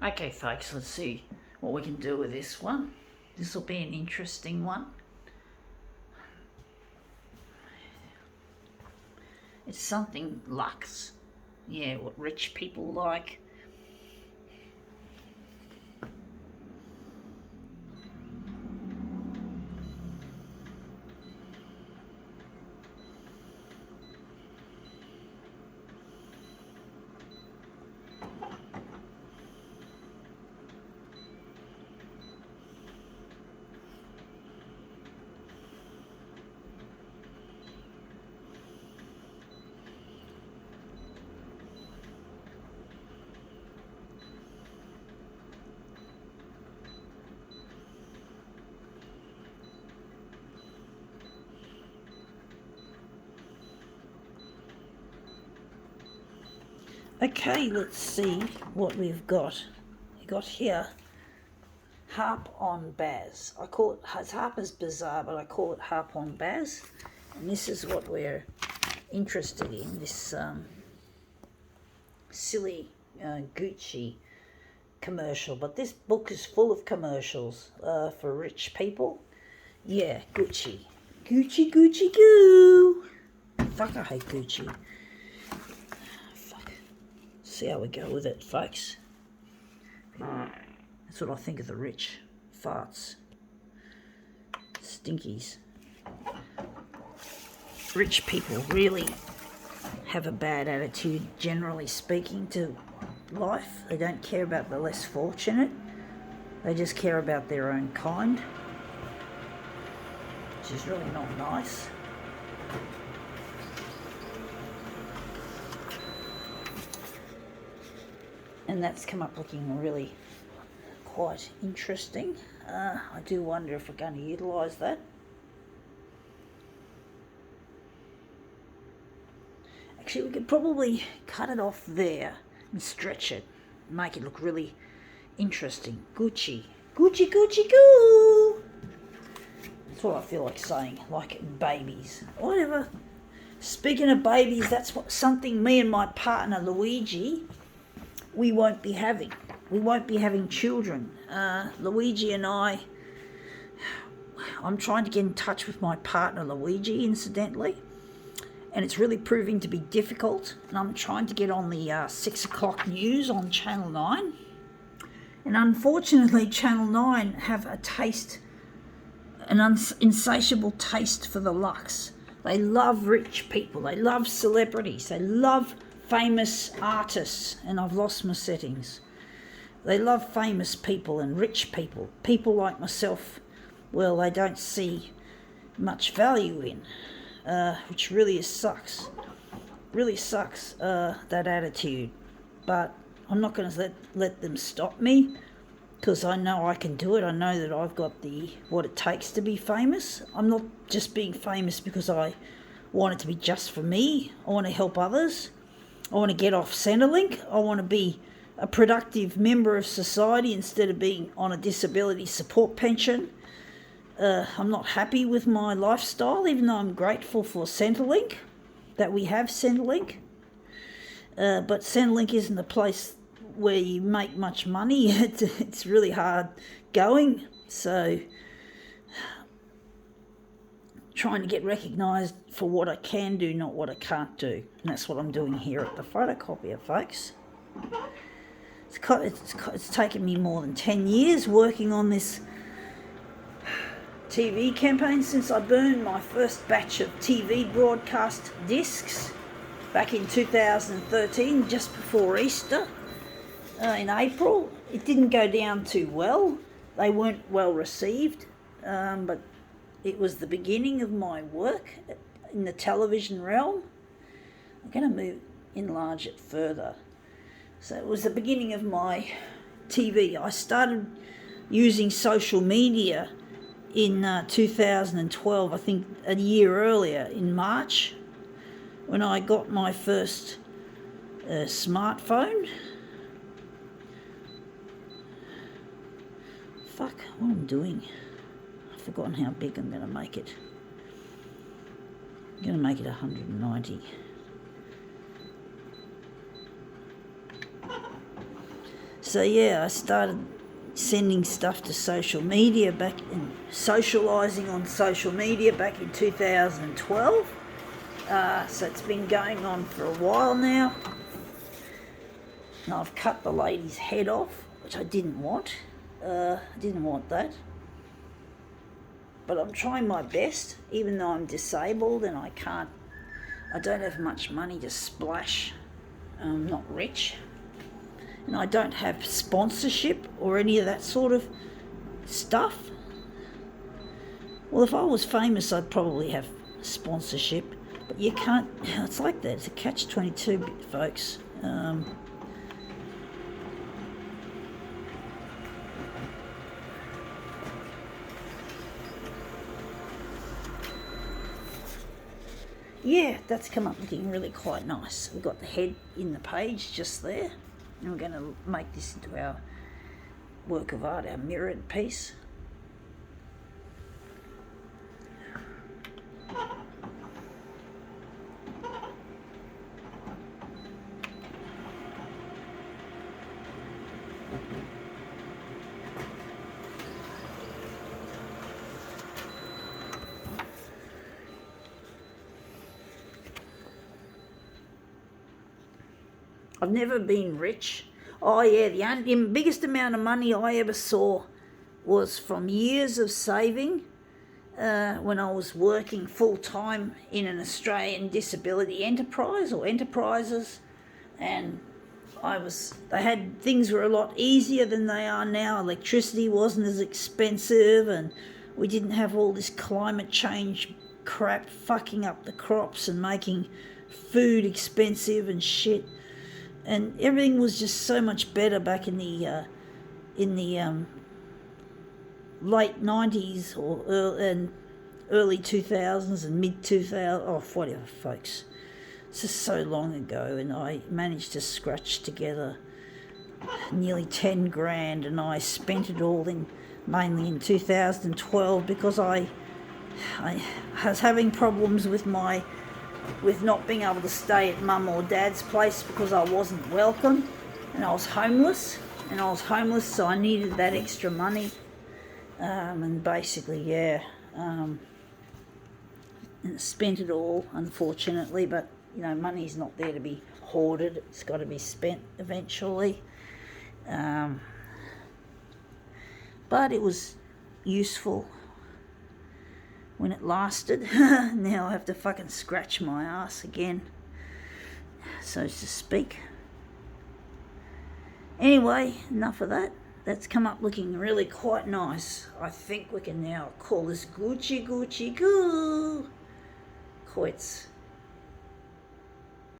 Okay folks, let's see what we can do with this one. This will be an interesting one. It's something luxe. Yeah, what rich people like. Okay, let's see what we've got. We got here Harp On Baz. I call it, it's Harper's Bazaar, but I call it Harp On Baz. And this is what we're interested in, this silly Gucci commercial. But this book is full of commercials for rich people. Yeah, Gucci. Gucci, Gucci, goo. Fuck, I hate Gucci. See how we go with it, folks. That's what I think of the rich. Farts. Stinkies. Rich people really have a bad attitude, generally speaking, to life. They don't care about the less fortunate. They just care about their own kind, which is really not nice. And that's come up looking really quite interesting. I do wonder if we're going to utilise that. Actually, we could probably cut it off there and stretch it, make it look really interesting. Gucci, Gucci, Gucci, goo. That's what I feel like saying, like babies, whatever. Speaking of babies, that's something me and my partner Luigi, we won't be having. We won't be having children. Luigi and I'm trying to get in touch with my partner Luigi, incidentally, and it's really proving to be difficult. And I'm trying to get on the 6 o'clock news on Channel 9. And unfortunately, Channel 9 have a taste, an insatiable taste for the luxe. They love rich people. They love celebrities. They love famous artists, and I've lost my settings. They love famous people and rich people. People like myself, well, they don't see much value in, which really sucks. Really sucks, that attitude. But I'm not going to let them stop me, because I know I can do it. I know that I've got what it takes to be famous. I'm not just being famous because I want it to be just for me. I want to help others. I want to get off Centrelink. I want to be a productive member of society instead of being on a disability support pension. I'm not happy with my lifestyle, even though I'm grateful for Centrelink, that we have Centrelink. But Centrelink isn't a place where you make much money. It's really hard going. So trying to get recognised for what I can do, not what I can't do. And that's what I'm doing here at the photocopier, folks. It's taken me more than 10 years working on this TV campaign since I burned my first batch of TV broadcast discs back in 2013, just before Easter, in April. It didn't go down too well. They weren't well received, but it was the beginning of my work in the television realm. I'm going to enlarge it further. So it was the beginning of my TV. I started using social media in 2012, I think a year earlier, in March, when I got my first smartphone. Fuck, what I'm doing. I've forgotten how big I'm going to make it. I'm going to make it 190. So yeah, I started sending stuff to social media back and socialising on social media back in 2012. So it's been going on for a while now. And I've cut the lady's head off, which I didn't want. I didn't want that. But I'm trying my best, even though I'm disabled and I don't have much money to splash. I'm not rich. And I don't have sponsorship or any of that sort of stuff. Well, if I was famous, I'd probably have sponsorship. But you can't, it's like that. It's a catch-22, folks. Yeah, that's come up looking really quite nice. We've got the head in the page just there. And we're going to make this into our work of art, our mirrored piece. I've never been rich. Oh yeah, the biggest amount of money I ever saw was from years of saving when I was working full-time in an Australian disability enterprise or enterprises, and things were a lot easier than they are now. Electricity wasn't as expensive, and we didn't have all this climate change crap fucking up the crops and making food expensive and shit. And everything was just so much better back in the late 90s and early 2000s and mid 2000s. Oh, whatever, folks. It's just so long ago, and I managed to scratch together nearly 10 grand, and I spent it all mainly in 2012 because I was having problems with not being able to stay at mum or dad's place because I wasn't welcome, and I was homeless, so I needed that extra money, and basically, yeah, and spent it all, unfortunately, but, money's not there to be hoarded, it's got to be spent eventually, but it was useful when it lasted. Now I have to fucking scratch my ass again, so to speak. Anyway, enough of that. That's come up looking really quite nice. I think we can now call this Gucci Goo. Quits.